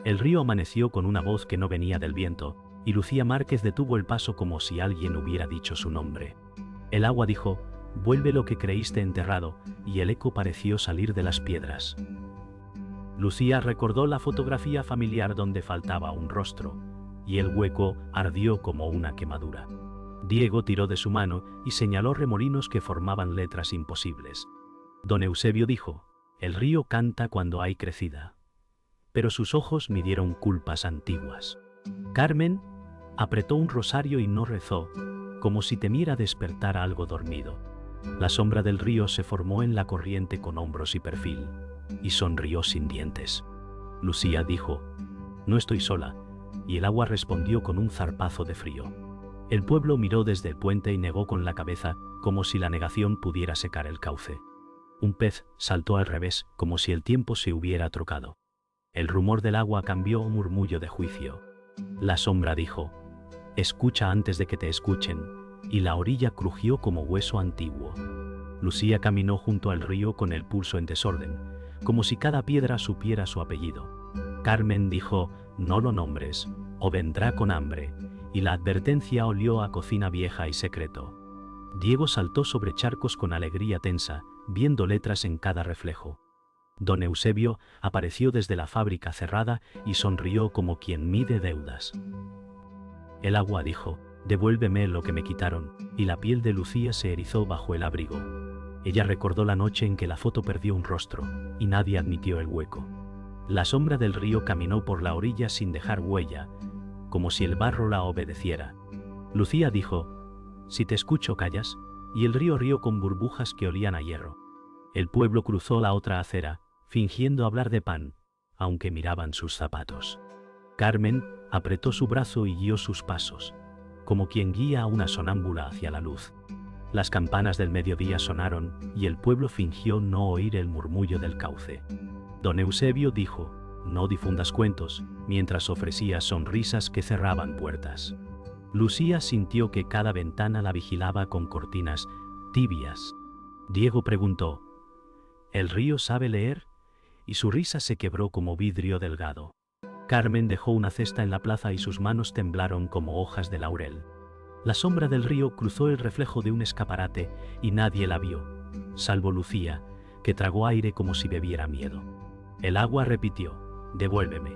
El río amaneció con una voz que no venía del viento, y Lucía Márquez detuvo el paso como si alguien hubiera dicho su nombre. El agua dijo: «Vuelve lo que creíste enterrado», y el eco pareció salir de las piedras. Lucía recordó la fotografía familiar donde faltaba un rostro, y el hueco ardió como una quemadura. Diego tiró de su mano y señaló remolinos que formaban letras imposibles. Don Eusebio dijo: «El río canta cuando hay crecida». Pero sus ojos midieron culpas antiguas. Carmen apretó un rosario y no rezó, como si temiera despertar a algo dormido. La sombra del río se formó en la corriente con hombros y perfil, y sonrió sin dientes. Lucía dijo: «No estoy sola», y el agua respondió con un zarpazo de frío. El pueblo miró desde el puente y negó con la cabeza, como si la negación pudiera secar el cauce. Un pez saltó al revés, como si el tiempo se hubiera trocado. El rumor del agua cambió a un murmullo de juicio. La sombra dijo: «Escucha antes de que te escuchen», y la orilla crujió como hueso antiguo. Lucía caminó junto al río con el pulso en desorden, como si cada piedra supiera su apellido. Carmen dijo: «No lo nombres, o vendrá con hambre», y la advertencia olió a cocina vieja y secreto. Diego saltó sobre charcos con alegría tensa, viendo letras en cada reflejo. Don Eusebio apareció desde la fábrica cerrada y sonrió como quien mide deudas. El agua dijo: «Devuélveme lo que me quitaron», y la piel de Lucía se erizó bajo el abrigo. Ella recordó la noche en que la foto perdió un rostro, y nadie admitió el hueco. La sombra del río caminó por la orilla sin dejar huella, como si el barro la obedeciera. Lucía dijo: «Si te escucho, callas», y el río rió con burbujas que olían a hierro. El pueblo cruzó la otra acera, fingiendo hablar de pan, aunque miraban sus zapatos. Carmen apretó su brazo y guió sus pasos, como quien guía a una sonámbula hacia la luz. Las campanas del mediodía sonaron, y el pueblo fingió no oír el murmullo del cauce. Don Eusebio dijo: «No difundas cuentos», mientras ofrecía sonrisas que cerraban puertas. Lucía sintió que cada ventana la vigilaba con cortinas tibias. Diego preguntó: «¿El río sabe leer?», y su risa se quebró como vidrio delgado. Carmen dejó una cesta en la plaza y sus manos temblaron como hojas de laurel. La sombra del río cruzó el reflejo de un escaparate y nadie la vio, salvo Lucía, que tragó aire como si bebiera miedo. El agua repitió: «Devuélveme»,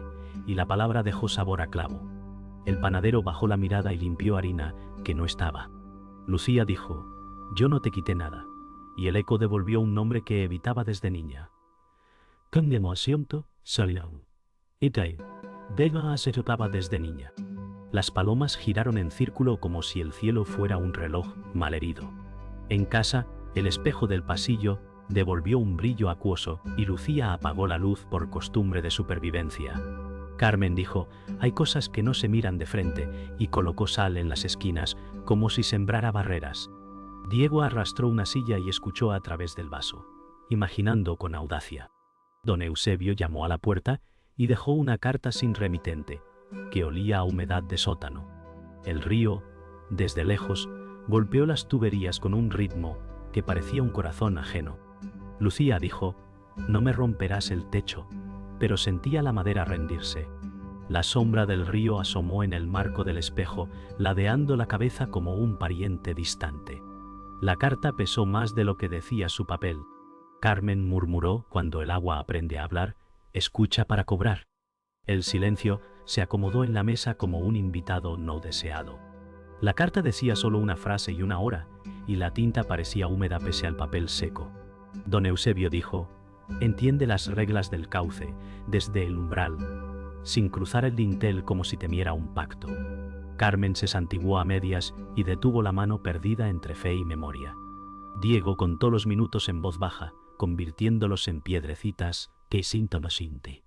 y la palabra dejó sabor a clavo. El panadero bajó la mirada y limpió harina que no estaba. Lucía dijo: «Yo no te quité nada», y el eco devolvió un nombre que evitaba desde niña. «Condemocionto salió». Itay. Vega se trataba desde niña. Las palomas giraron en círculo como si el cielo fuera un reloj malherido. En casa, el espejo del pasillo devolvió un brillo acuoso y Lucía apagó la luz por costumbre de supervivencia. Carmen dijo: «Hay cosas que no se miran de frente», y colocó sal en las esquinas, como si sembrara barreras. Diego arrastró una silla y escuchó a través del vaso, imaginando con audacia. Don Eusebio llamó a la puerta y dejó una carta sin remitente, que olía a humedad de sótano. El río, desde lejos, golpeó las tuberías con un ritmo que parecía un corazón ajeno. Lucía dijo: «No me romperás el techo», pero sentía la madera rendirse. La sombra del río asomó en el marco del espejo, ladeando la cabeza como un pariente distante. La carta pesó más de lo que decía su papel. Carmen murmuró: «Cuando el agua aprende a hablar, escucha para cobrar». El silencio se acomodó en la mesa como un invitado no deseado. La carta decía solo una frase y una hora, y la tinta parecía húmeda pese al papel seco. Don Eusebio dijo: «Entiende las reglas del cauce, desde el umbral», sin cruzar el dintel como si temiera un pacto. Carmen se santiguó a medias y detuvo la mano perdida entre fe y memoria. Diego contó los minutos en voz baja, convirtiéndolos en piedrecitas que síntoma sinte.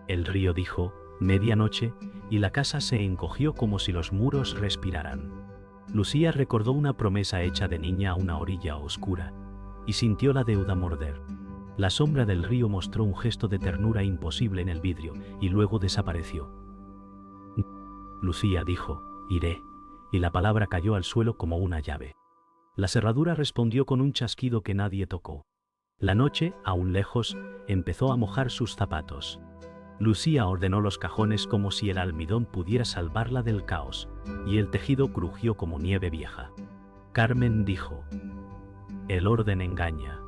El río dijo: «Medianoche», y la casa se encogió como si los muros respiraran. Lucía recordó una promesa hecha de niña a una orilla oscura, y sintió la deuda morder. La sombra del río mostró un gesto de ternura imposible en el vidrio, y luego desapareció. Lucía dijo: «Iré», y la palabra cayó al suelo como una llave. La cerradura respondió con un chasquido que nadie tocó. La noche, aún lejos, empezó a mojar sus zapatos. Lucía ordenó los cajones como si el almidón pudiera salvarla del caos, y el tejido crujió como nieve vieja. Carmen dijo: «El orden engaña».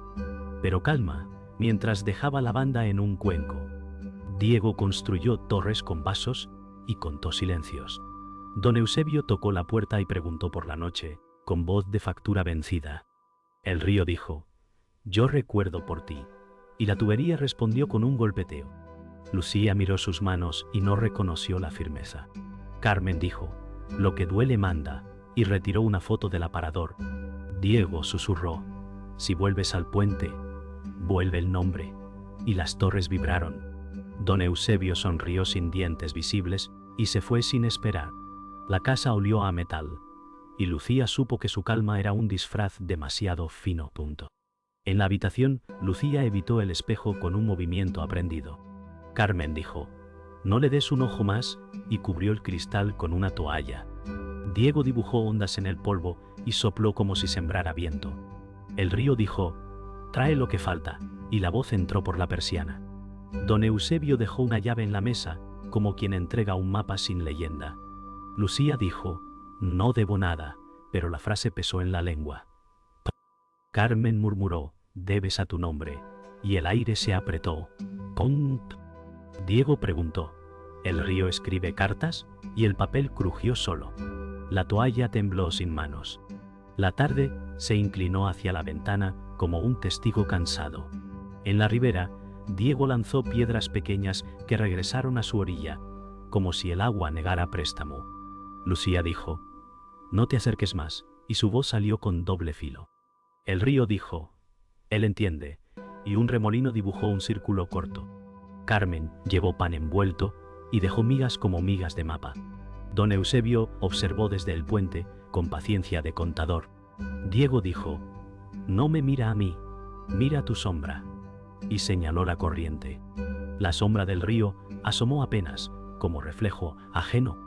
Pero calma, mientras dejaba la banda en un cuenco. Diego construyó torres con vasos y contó silencios. Don Eusebio tocó la puerta y preguntó por la noche, con voz de factura vencida. El río dijo: «Yo recuerdo por ti». Y la tubería respondió con un golpeteo. Lucía miró sus manos y no reconoció la firmeza. Carmen dijo: «Lo que duele manda», y retiró una foto del aparador. Diego susurró: «Si vuelves al puente, vuelve el nombre». Y las torres vibraron. Don Eusebio sonrió sin dientes visibles y se fue sin esperar. La casa olió a metal, y Lucía supo que su calma era un disfraz demasiado fino. En la habitación, Lucía evitó el espejo con un movimiento aprendido. Carmen dijo: «No le des un ojo más», y cubrió el cristal con una toalla. Diego dibujó ondas en el polvo y sopló como si sembrara viento. El río dijo: «Trae lo que falta», y la voz entró por la persiana. Don Eusebio dejó una llave en la mesa, como quien entrega un mapa sin leyenda. Lucía dijo: «No debo nada», pero la frase pesó en la lengua. Carmen murmuró: «Debes a tu nombre», y el aire se apretó. «Pont». Diego preguntó: «¿El río escribe cartas?», y el papel crujió solo. La toalla tembló sin manos. La tarde se inclinó hacia la ventana como un testigo cansado. En la ribera, Diego lanzó piedras pequeñas que regresaron a su orilla, como si el agua negara préstamo. Lucía dijo: «No te acerques más», y su voz salió con doble filo. El río dijo: «Él entiende», y un remolino dibujó un círculo corto. Carmen llevó pan envuelto y dejó migas como migas de mapa. Don Eusebio observó desde el puente, con paciencia de contador. Diego dijo: «No me mira a mí, mira tu sombra», y señaló la corriente. La sombra del río asomó apenas, como reflejo ajeno.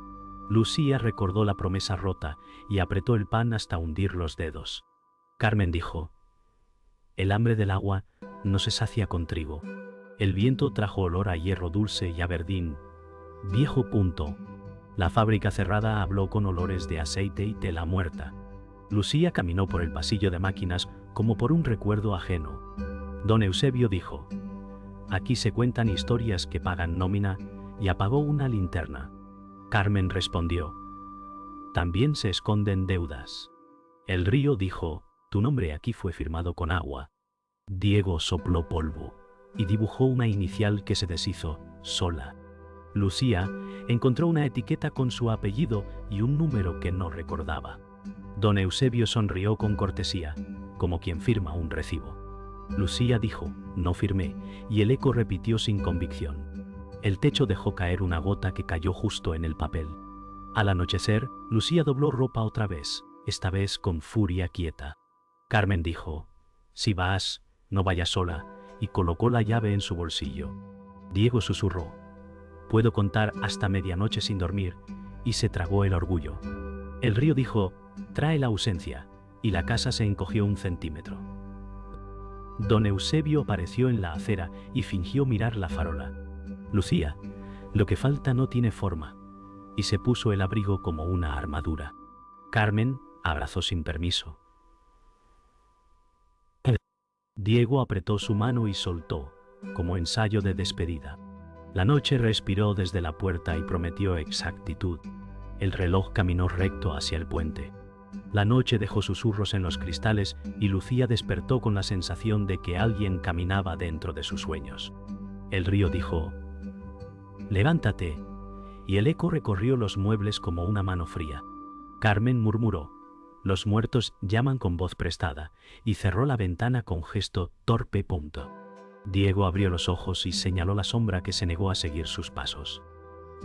Lucía recordó la promesa rota y apretó el pan hasta hundir los dedos. Carmen dijo: «El hambre del agua no se sacia con trigo». El viento trajo olor a hierro dulce y a verdín viejo. La fábrica cerrada habló con olores de aceite y tela muerta. Lucía caminó por el pasillo de máquinas como por un recuerdo ajeno. Don Eusebio dijo: «Aquí se cuentan historias que pagan nómina», y apagó una linterna. Carmen respondió: «También se esconden deudas». El río dijo: «Tu nombre aquí fue firmado con agua». Diego sopló polvo y dibujó una inicial que se deshizo sola. Lucía encontró una etiqueta con su apellido y un número que no recordaba. Don Eusebio sonrió con cortesía, como quien firma un recibo. Lucía dijo: «No firmé», y el eco repitió sin convicción. El techo dejó caer una gota que cayó justo en el papel. Al anochecer, Lucía dobló ropa otra vez, esta vez con furia quieta. Carmen dijo: «Si vas, no vayas sola», y colocó la llave en su bolsillo. Diego susurró: «Puedo contar hasta medianoche sin dormir», y se tragó el orgullo. El río dijo: «Trae la ausencia», y la casa se encogió 1 centímetro. Don Eusebio apareció en la acera y fingió mirar la farola. «Lucía, lo que falta no tiene forma», y se puso el abrigo como una armadura. Carmen abrazó sin permiso. Diego apretó su mano y soltó, como ensayo de despedida. La noche respiró desde la puerta y prometió exactitud. El reloj caminó recto hacia el puente. La noche dejó susurros en los cristales y Lucía despertó con la sensación de que alguien caminaba dentro de sus sueños. El río dijo: «Levántate», y el eco recorrió los muebles como una mano fría. Carmen murmuró: «Los muertos llaman con voz prestada», y cerró la ventana con gesto torpe. Diego abrió los ojos y señaló la sombra que se negó a seguir sus pasos.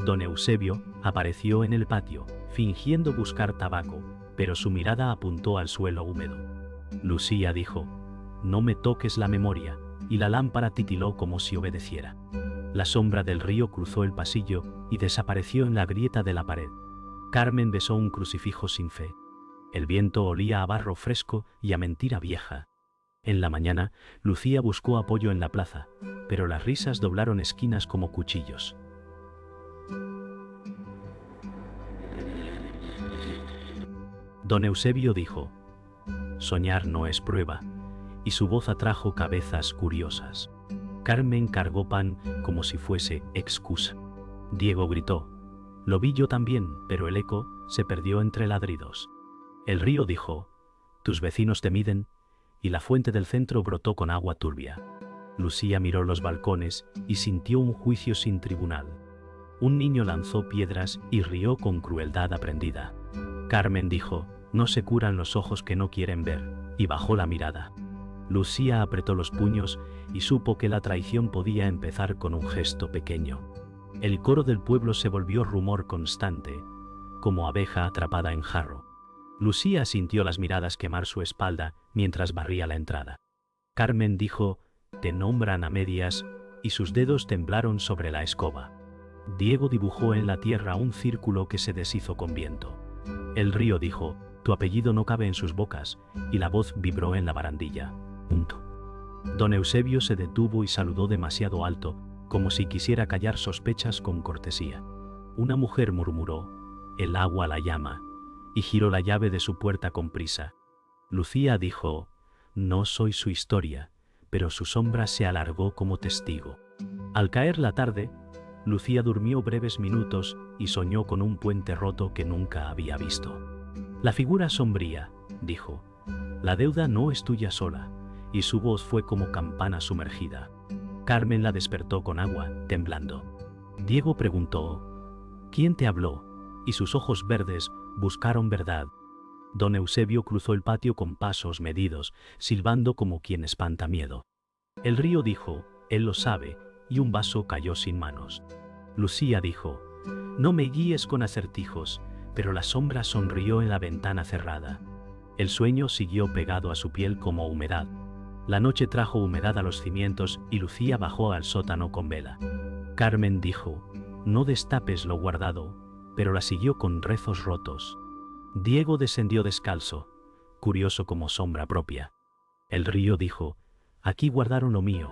Don Eusebio apareció en el patio, fingiendo buscar tabaco, pero su mirada apuntó al suelo húmedo. Lucía dijo: «No me toques la memoria», y la lámpara titiló como si obedeciera. La sombra del río cruzó el pasillo y desapareció en la grieta de la pared. Carmen besó un crucifijo sin fe. El viento olía a barro fresco y a mentira vieja. En la mañana, Lucía buscó apoyo en la plaza, pero las risas doblaron esquinas como cuchillos. Don Eusebio dijo: «Soñar no es prueba», y su voz atrajo cabezas curiosas. Carmen cargó pan como si fuese excusa. Diego gritó: «Lo vi yo también», pero el eco se perdió entre ladridos. El río dijo: «Tus vecinos te miden», y la fuente del centro brotó con agua turbia. Lucía miró los balcones y sintió un juicio sin tribunal. Un niño lanzó piedras y rió con crueldad aprendida. Carmen dijo: «No se curan los ojos que no quieren ver», y bajó la mirada. Lucía apretó los puños y supo que la traición podía empezar con un gesto pequeño. El coro del pueblo se volvió rumor constante, como abeja atrapada en jarro. Lucía sintió las miradas quemar su espalda mientras barría la entrada. Carmen dijo: «Te nombran a medias», y sus dedos temblaron sobre la escoba. Diego dibujó en la tierra un círculo que se deshizo con viento. El río dijo: «Tu apellido no cabe en sus bocas», y la voz vibró en la barandilla. Don Eusebio se detuvo y saludó demasiado alto, como si quisiera callar sospechas con cortesía. Una mujer murmuró: «El agua la llama», y giró la llave de su puerta con prisa. Lucía dijo: «No soy su historia», pero su sombra se alargó como testigo. Al caer la tarde, Lucía durmió breves minutos y soñó con un puente roto que nunca había visto. «La figura sombría», dijo, «la deuda no es tuya sola», y su voz fue como campana sumergida. Carmen la despertó con agua, temblando. Diego preguntó: «¿Quién te habló?», y sus ojos verdes buscaron verdad. Don Eusebio cruzó el patio con pasos medidos, silbando como quien espanta miedo. El río dijo: «Él lo sabe», y un vaso cayó sin manos. Lucía dijo: «No me guíes con acertijos», pero la sombra sonrió en la ventana cerrada. El sueño siguió pegado a su piel como humedad. La noche trajo humedad a los cimientos y Lucía bajó al sótano con vela. Carmen dijo: «No destapes lo guardado», pero la siguió con rezos rotos. Diego descendió descalzo, curioso como sombra propia. El río dijo: «Aquí guardaron lo mío»,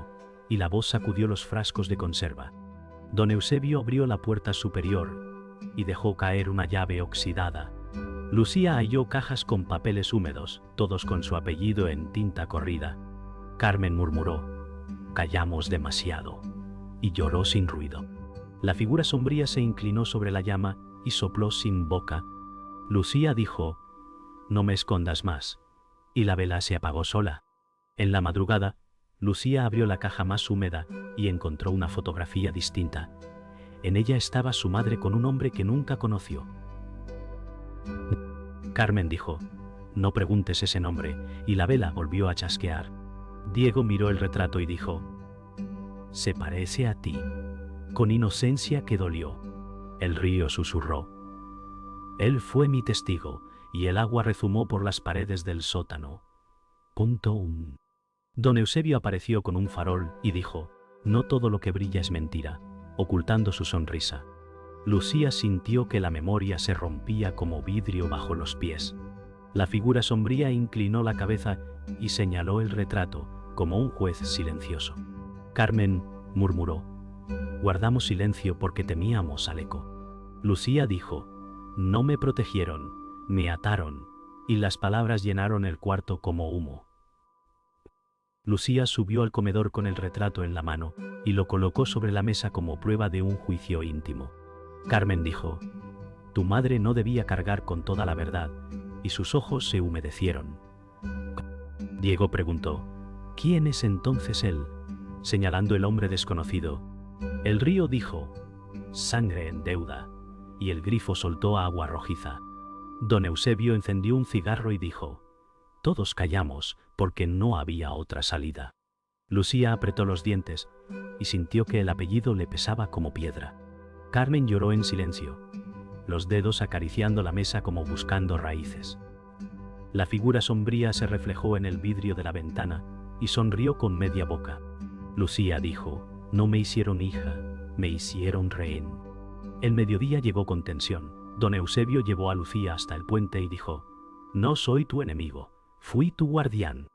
y la voz sacudió los frascos de conserva. Don Eusebio abrió la puerta superior y dejó caer una llave oxidada. Lucía halló cajas con papeles húmedos, todos con su apellido en tinta corrida. Carmen murmuró: «Callamos demasiado», y lloró sin ruido. La figura sombría se inclinó sobre la llama y sopló sin boca. Lucía dijo: «No me escondas más», y la vela se apagó sola. En la madrugada, Lucía abrió la caja más húmeda y encontró una fotografía distinta. En ella estaba su madre con un hombre que nunca conoció. Carmen dijo: «No preguntes ese nombre», y la vela volvió a chasquear. Diego miró el retrato y dijo: «Se parece a ti», con inocencia que dolió. El río susurró: «Él fue mi testigo», y el agua rezumó por las paredes del sótano. Don Eusebio apareció con un farol y dijo: «No todo lo que brilla es mentira», ocultando su sonrisa. Lucía sintió que la memoria se rompía como vidrio bajo los pies. La figura sombría inclinó la cabeza y señaló el retrato, como un juez silencioso. Carmen murmuró: «Guardamos silencio porque temíamos al eco». Lucía dijo: «No me protegieron, me ataron», y las palabras llenaron el cuarto como humo. Lucía subió al comedor con el retrato en la mano y lo colocó sobre la mesa como prueba de un juicio íntimo. Carmen dijo: «Tu madre no debía cargar con toda la verdad», y sus ojos se humedecieron. Diego preguntó: «¿Quién es entonces él?», señalando el hombre desconocido. El río dijo: «Sangre en deuda», y el grifo soltó agua rojiza. Don Eusebio encendió un cigarro y dijo: «Todos callamos porque no había otra salida». Lucía apretó los dientes y sintió que el apellido le pesaba como piedra. Carmen lloró en silencio, los dedos acariciando la mesa como buscando raíces. La figura sombría se reflejó en el vidrio de la ventana y sonrió con media boca. Lucía dijo: «No me hicieron hija, me hicieron rehén». El mediodía llegó con tensión. Don Eusebio llevó a Lucía hasta el puente y dijo: «No soy tu enemigo, fui tu guardián».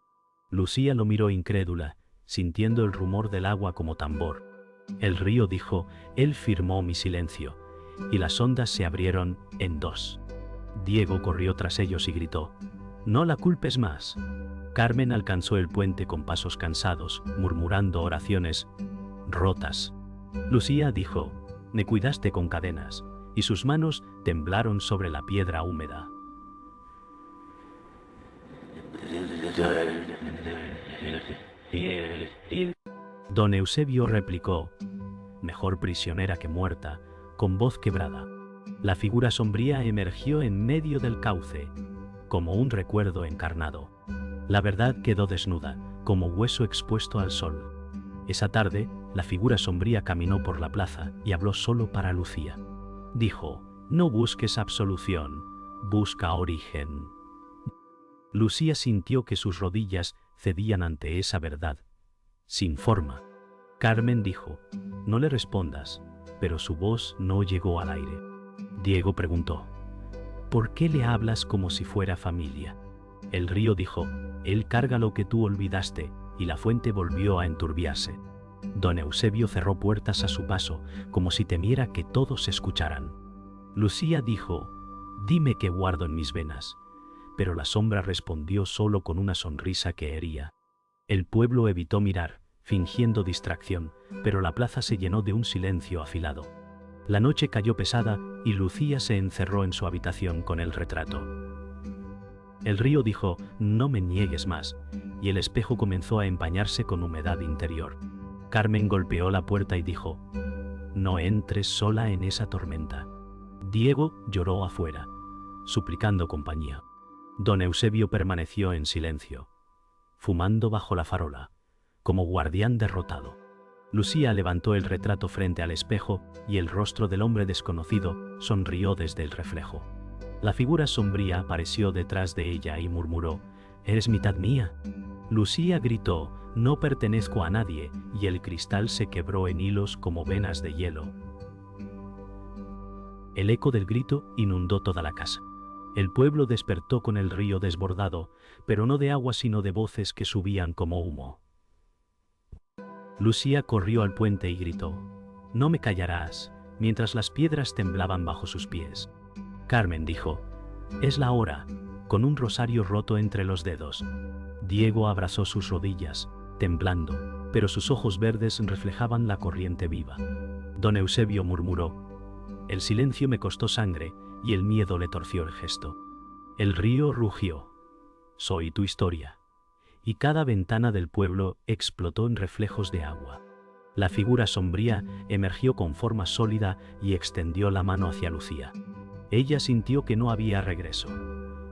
Lucía lo miró incrédula, sintiendo el rumor del agua como tambor. El río dijo, él firmó mi silencio, y las ondas se abrieron en dos. Diego corrió tras ellos y gritó, no la culpes más. Carmen alcanzó el puente con pasos cansados, murmurando oraciones rotas. Lucía dijo, me cuidaste con cadenas, y sus manos temblaron sobre la piedra húmeda. Don Eusebio replicó, mejor prisionera que muerta, con voz quebrada. La figura sombría emergió en medio del cauce, como un recuerdo encarnado. La verdad quedó desnuda, como hueso expuesto al sol. Esa tarde, la figura sombría caminó por la plaza y habló solo para Lucía. Dijo, no busques absolución, busca origen. Lucía sintió que sus rodillas cedían ante esa verdad, sin forma. Carmen dijo, no le respondas, pero su voz no llegó al aire. Diego preguntó, ¿por qué le hablas como si fuera familia? El río dijo, él carga lo que tú olvidaste, y la fuente volvió a enturbiarse. Don Eusebio cerró puertas a su paso, como si temiera que todos escucharan. Lucía dijo, dime qué guardo en mis venas. Pero la sombra respondió solo con una sonrisa que hería. El pueblo evitó mirar, fingiendo distracción, pero la plaza se llenó de un silencio afilado. La noche cayó pesada y Lucía se encerró en su habitación con el retrato. El río dijo, no me niegues más, y el espejo comenzó a empañarse con humedad interior. Carmen golpeó la puerta y dijo, no entres sola en esa tormenta. Diego lloró afuera, suplicando compañía. Don Eusebio permaneció en silencio, fumando bajo la farola, como guardián derrotado. Lucía levantó el retrato frente al espejo y el rostro del hombre desconocido sonrió desde el reflejo. La figura sombría apareció detrás de ella y murmuró, «¿Eres mitad mía?» Lucía gritó, «No pertenezco a nadie», y el cristal se quebró en hilos como venas de hielo. El eco del grito inundó toda la casa. El pueblo despertó con el río desbordado, pero no de agua sino de voces que subían como humo. Lucía corrió al puente y gritó, «No me callarás», mientras las piedras temblaban bajo sus pies. Carmen dijo, «Es la hora», con un rosario roto entre los dedos. Diego abrazó sus rodillas, temblando, pero sus ojos verdes reflejaban la corriente viva. Don Eusebio murmuró, «El silencio me costó sangre y el miedo le torció el gesto». El río rugió, «Soy tu historia». Y cada ventana del pueblo explotó en reflejos de agua. La figura sombría emergió con forma sólida y extendió la mano hacia Lucía. Ella sintió que no había regreso.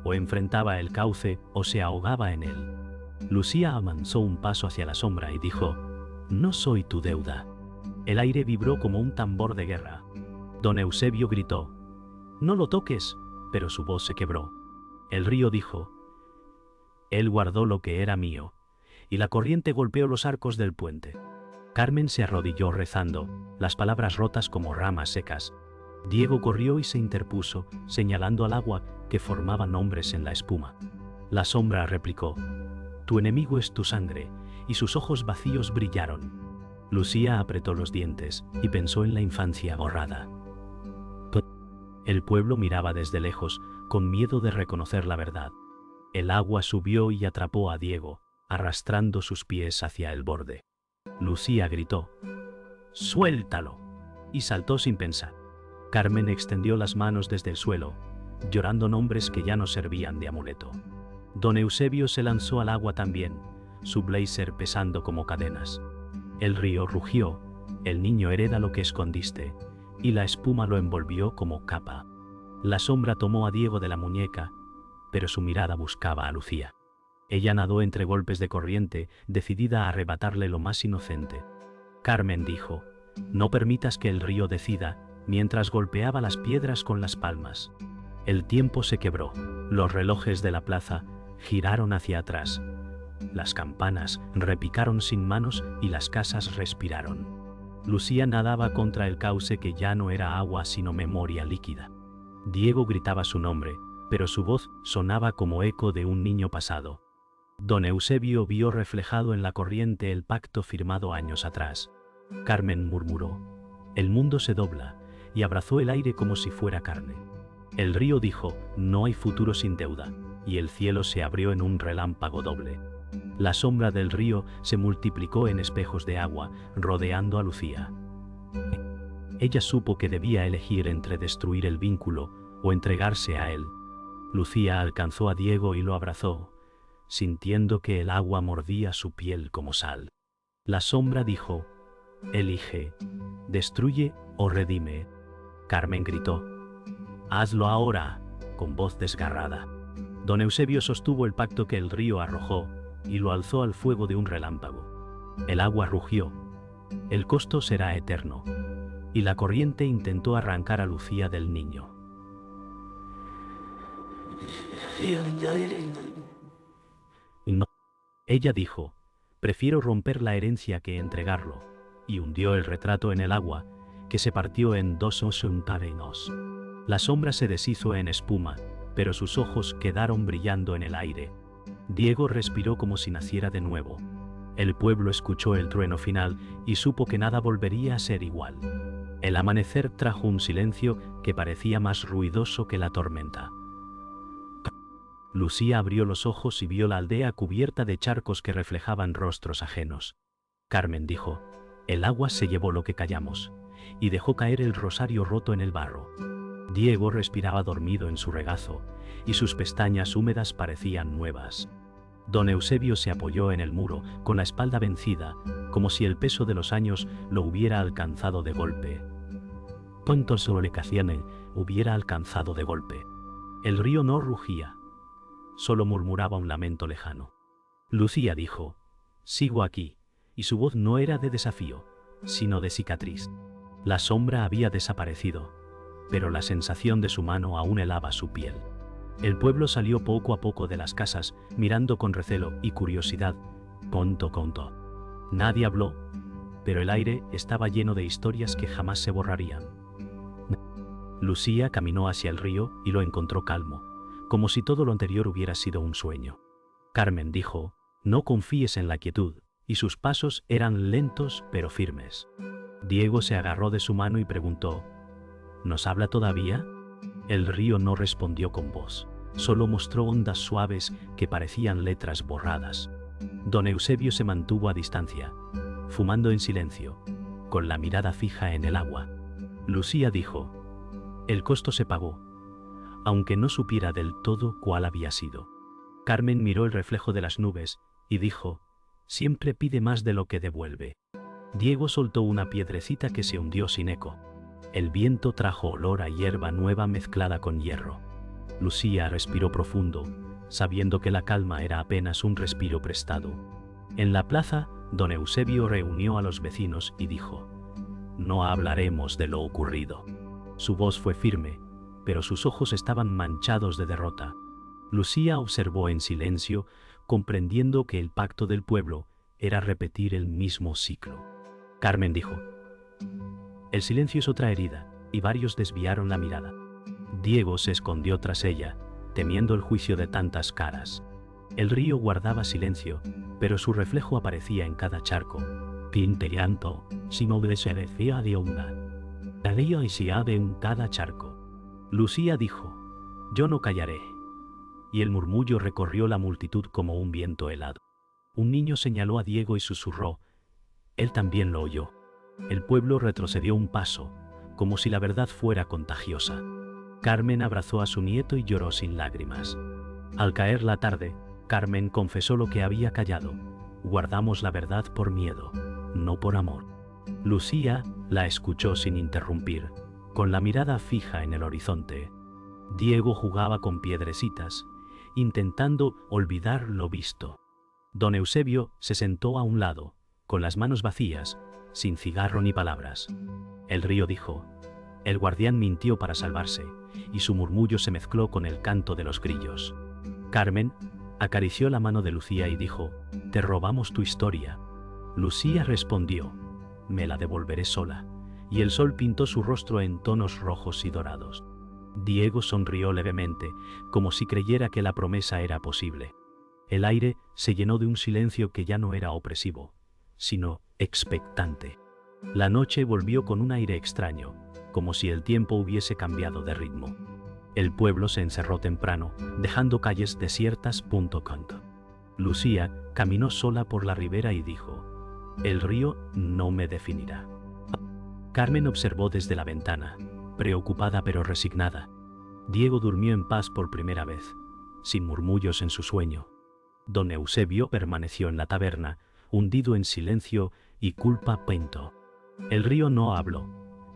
O enfrentaba el cauce o se ahogaba en él. Lucía avanzó un paso hacia la sombra y dijo, «No soy tu deuda». El aire vibró como un tambor de guerra. Don Eusebio gritó, «No lo toques», pero su voz se quebró. El río dijo, «Él guardó lo que era mío», y la corriente golpeó los arcos del puente. Carmen se arrodilló rezando, las palabras rotas como ramas secas. Diego corrió y se interpuso, señalando al agua que formaba nombres en la espuma. La sombra replicó, «Tu enemigo es tu sangre», y sus ojos vacíos brillaron. Lucía apretó los dientes y pensó en la infancia borrada. El pueblo miraba desde lejos, con miedo de reconocer la verdad. El agua subió y atrapó a Diego, arrastrando sus pies hacia el borde. Lucía gritó, «¡Suéltalo!», y saltó sin pensar. Carmen extendió las manos desde el suelo, llorando nombres que ya no servían de amuleto. Don Eusebio se lanzó al agua también, su blazer pesando como cadenas. El río rugió, «El niño hereda lo que escondiste», y la espuma lo envolvió como capa. La sombra tomó a Diego de la muñeca, pero su mirada buscaba a Lucía. Ella nadó entre golpes de corriente, decidida a arrebatarle lo más inocente. Carmen dijo, «No permitas que el río decida», mientras golpeaba las piedras con las palmas. El tiempo se quebró, los relojes de la plaza giraron hacia atrás. Las campanas repicaron sin manos y las casas respiraron. Lucía nadaba contra el cauce que ya no era agua sino memoria líquida. Diego gritaba su nombre, pero su voz sonaba como eco de un niño pasado. Don Eusebio vio reflejado en la corriente el pacto firmado años atrás. Carmen murmuró: el mundo se dobla, y abrazó el aire como si fuera carne. El río dijo: no hay futuro sin deuda, y el cielo se abrió en un relámpago doble. La sombra del río se multiplicó en espejos de agua, rodeando a Lucía. Ella supo que debía elegir entre destruir el vínculo o entregarse a él. Lucía alcanzó a Diego y lo abrazó, sintiendo que el agua mordía su piel como sal. La sombra dijo: elige, destruye o redime. Carmen gritó: hazlo ahora, con voz desgarrada. Don Eusebio sostuvo el pacto que el río arrojó y lo alzó al fuego de un relámpago. El agua rugió: el costo será eterno. Y la corriente intentó arrancar a Lucía del niño. No. Ella dijo: prefiero romper la herencia que entregarlo, y hundió el retrato en el agua, que se partió en dos osuntarenos. La sombra se deshizo en espuma, pero sus ojos quedaron brillando en el aire. Diego respiró como si naciera de nuevo. El pueblo escuchó el trueno final y supo que nada volvería a ser igual. El amanecer trajo un silencio que parecía más ruidoso que la tormenta. Lucía abrió los ojos y vio la aldea cubierta de charcos que reflejaban rostros ajenos. Carmen dijo: el agua se llevó lo que callamos, y dejó caer el rosario roto en el barro. Diego respiraba dormido en su regazo, y sus pestañas húmedas parecían nuevas. Don Eusebio se apoyó en el muro, con la espalda vencida, como si el peso de los años lo hubiera alcanzado de golpe. Cuántos solecaciones hubiera alcanzado de golpe. El río no rugía, solo murmuraba un lamento lejano. Lucía dijo: sigo aquí, y su voz no era de desafío, sino de cicatriz. La sombra había desaparecido, pero la sensación de su mano aún helaba su piel. El pueblo salió poco a poco de las casas, mirando con recelo y curiosidad. Conto. Nadie habló, pero el aire estaba lleno de historias que jamás se borrarían. Lucía caminó hacia el río y lo encontró calmo, como si todo lo anterior hubiera sido un sueño. Carmen dijo: no confíes en la quietud, y sus pasos eran lentos pero firmes. Diego se agarró de su mano y preguntó: ¿nos habla todavía? El río no respondió con voz, solo mostró ondas suaves que parecían letras borradas. Don Eusebio se mantuvo a distancia, fumando en silencio, con la mirada fija en el agua. Lucía dijo: el costo se pagó, aunque no supiera del todo cuál había sido. Carmen miró el reflejo de las nubes y dijo: siempre pide más de lo que devuelve. Diego soltó una piedrecita que se hundió sin eco. El viento trajo olor a hierba nueva mezclada con hierro. Lucía respiró profundo, sabiendo que la calma era apenas un respiro prestado. En la plaza, don Eusebio reunió a los vecinos y dijo: no hablaremos de lo ocurrido. Su voz fue firme, pero sus ojos estaban manchados de derrota. Lucía observó en silencio, comprendiendo que el pacto del pueblo era repetir el mismo ciclo. Carmen dijo: el silencio es otra herida, y varios desviaron la mirada. Diego se escondió tras ella, temiendo el juicio de tantas caras. El río guardaba silencio, pero su reflejo aparecía en cada charco. Pinterianto, si no se decía de una. El río y se abre en cada charco. Lucía dijo: yo no callaré. Y el murmullo recorrió la multitud como un viento helado. Un niño señaló a Diego y susurró: él también lo oyó. El pueblo retrocedió un paso, como si la verdad fuera contagiosa. Carmen abrazó a su nieto y lloró sin lágrimas. Al caer la tarde, Carmen confesó lo que había callado: guardamos la verdad por miedo, no por amor. Lucía la escuchó sin interrumpir, con la mirada fija en el horizonte. Diego jugaba con piedrecitas, intentando olvidar lo visto. Don Eusebio se sentó a un lado, con las manos vacías, sin cigarro ni palabras. El río dijo: el guardián mintió para salvarse, y su murmullo se mezcló con el canto de los grillos. Carmen acarició la mano de Lucía y dijo: te robamos tu historia. Lucía respondió: me la devolveré sola, y el sol pintó su rostro en tonos rojos y dorados. Diego sonrió levemente, como si creyera que la promesa era posible. El aire se llenó de un silencio que ya no era opresivo, sino expectante. La noche volvió con un aire extraño, como si el tiempo hubiese cambiado de ritmo. El pueblo se encerró temprano, dejando calles desiertas. Lucía caminó sola por la ribera y dijo: «El río no me definirá». Carmen observó desde la ventana, preocupada pero resignada. Diego durmió en paz por primera vez, sin murmullos en su sueño. Don Eusebio permaneció en la taberna, hundido en silencio y culpa pento. El río no habló,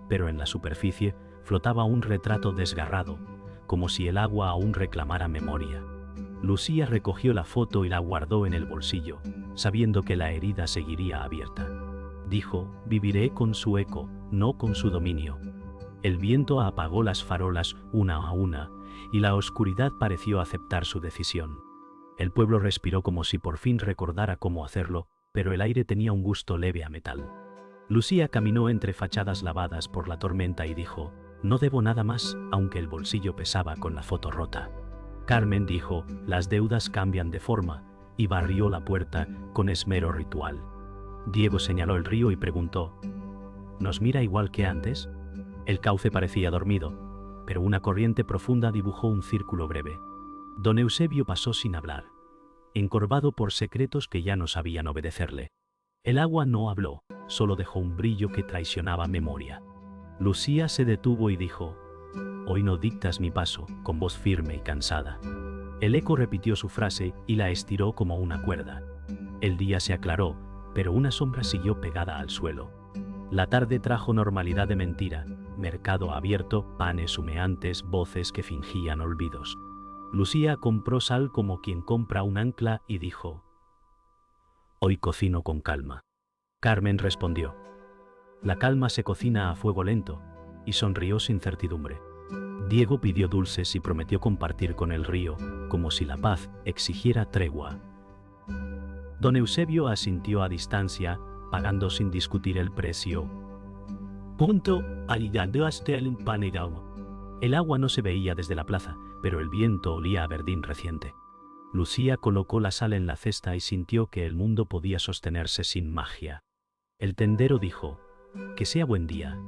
pero en la superficie flotaba un retrato desgarrado, como si el agua aún reclamara memoria. Lucía recogió la foto y la guardó en el bolsillo, sabiendo que la herida seguiría abierta. Dijo: «Viviré con su eco, no con su dominio». El viento apagó las farolas una a una, y la oscuridad pareció aceptar su decisión. El pueblo respiró como si por fin recordara cómo hacerlo, pero el aire tenía un gusto leve a metal. Lucía caminó entre fachadas lavadas por la tormenta y dijo: «No debo nada más», aunque el bolsillo pesaba con la foto rota. Carmen dijo: «Las deudas cambian de forma», y barrió la puerta con esmero ritual. Diego señaló el río y preguntó: «¿Nos mira igual que antes?». El cauce parecía dormido, pero una corriente profunda dibujó un círculo breve. Don Eusebio pasó sin hablar, encorvado por secretos que ya no sabían obedecerle. El agua no habló, solo dejó un brillo que traicionaba memoria. Lucía se detuvo y dijo: «Hoy no dictas mi paso», con voz firme y cansada. El eco repitió su frase y la estiró como una cuerda. El día se aclaró, pero una sombra siguió pegada al suelo. La tarde trajo normalidad de mentira, mercado abierto, panes humeantes, voces que fingían olvidos. Lucía compró sal como quien compra un ancla y dijo: «Hoy cocino con calma». Carmen respondió: «La calma se cocina a fuego lento», y sonrió sin certidumbre. Diego pidió dulces y prometió compartir con el río, como si la paz exigiera tregua. Don Eusebio asintió a distancia, pagando sin discutir el precio. El agua no se veía desde la plaza, pero el viento olía a verdín reciente. Lucía colocó la sal en la cesta y sintió que el mundo podía sostenerse sin magia. El tendero dijo: «Que sea buen día»,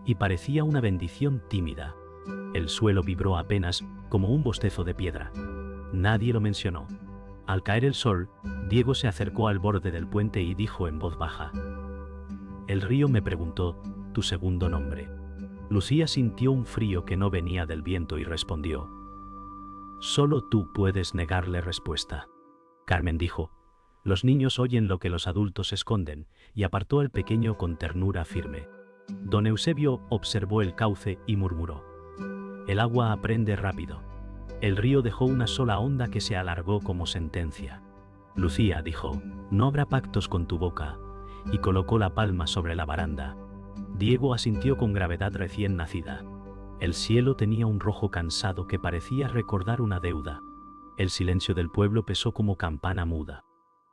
y parecía una bendición tímida. El suelo vibró apenas, como un bostezo de piedra. Nadie lo mencionó. Al caer el sol, Diego se acercó al borde del puente y dijo en voz baja: «El río me preguntó tu segundo nombre». Lucía sintió un frío que no venía del viento y respondió: «Solo tú puedes negarle respuesta». Carmen dijo: «Los niños oyen lo que los adultos esconden», y apartó al pequeño con ternura firme. Don Eusebio observó el cauce y murmuró: «El agua aprende rápido». El río dejó una sola onda que se alargó como sentencia. Lucía dijo: «No habrá pactos con tu boca», y colocó la palma sobre la baranda. Diego asintió con gravedad recién nacida. El cielo tenía un rojo cansado que parecía recordar una deuda. El silencio del pueblo pesó como campana muda.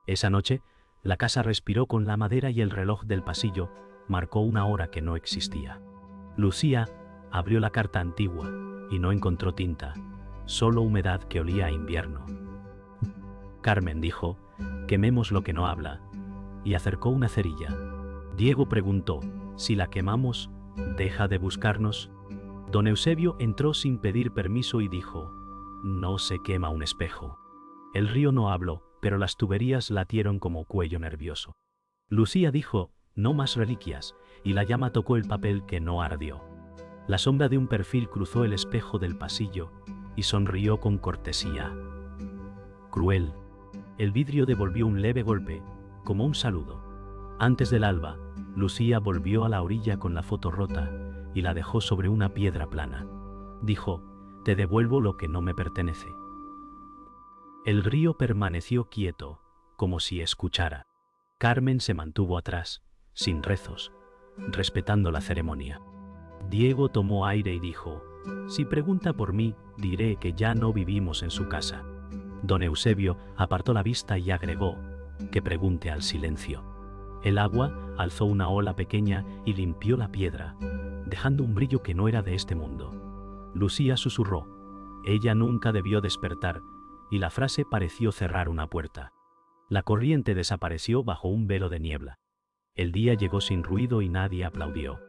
Esa noche, la casa respiró con la madera y el reloj del pasillo marcó una hora que no existía. Lucía abrió la carta antigua y no encontró tinta, solo humedad que olía a invierno. Carmen dijo: «Quememos lo que no habla», y acercó una cerilla. Diego preguntó: «Si la quemamos, ¿deja de buscarnos?». Don Eusebio entró sin pedir permiso y dijo: «No se quema un espejo». El río no habló, pero las tuberías latieron como cuello nervioso. Lucía dijo: «No más reliquias», y la llama tocó el papel que no ardió. La sombra de un perfil cruzó el espejo del pasillo y sonrió con cortesía. Cruel. El vidrio devolvió un leve golpe, como un saludo. Antes del alba, Lucía volvió a la orilla con la foto rota y la dejó sobre una piedra plana. Dijo: «Te devuelvo lo que no me pertenece». El río permaneció quieto, como si escuchara. Carmen se mantuvo atrás, sin rezos, respetando la ceremonia. Diego tomó aire y dijo: «Si pregunta por mí, diré que ya no vivimos en su casa». Don Eusebio apartó la vista y agregó: «Que pregunte al silencio». El agua alzó una ola pequeña y limpió la piedra, dejando un brillo que no era de este mundo. Lucía susurró: «Ella nunca debió despertar, y la frase pareció cerrar una puerta. La corriente desapareció bajo un velo de niebla. El día llegó sin ruido y nadie aplaudió.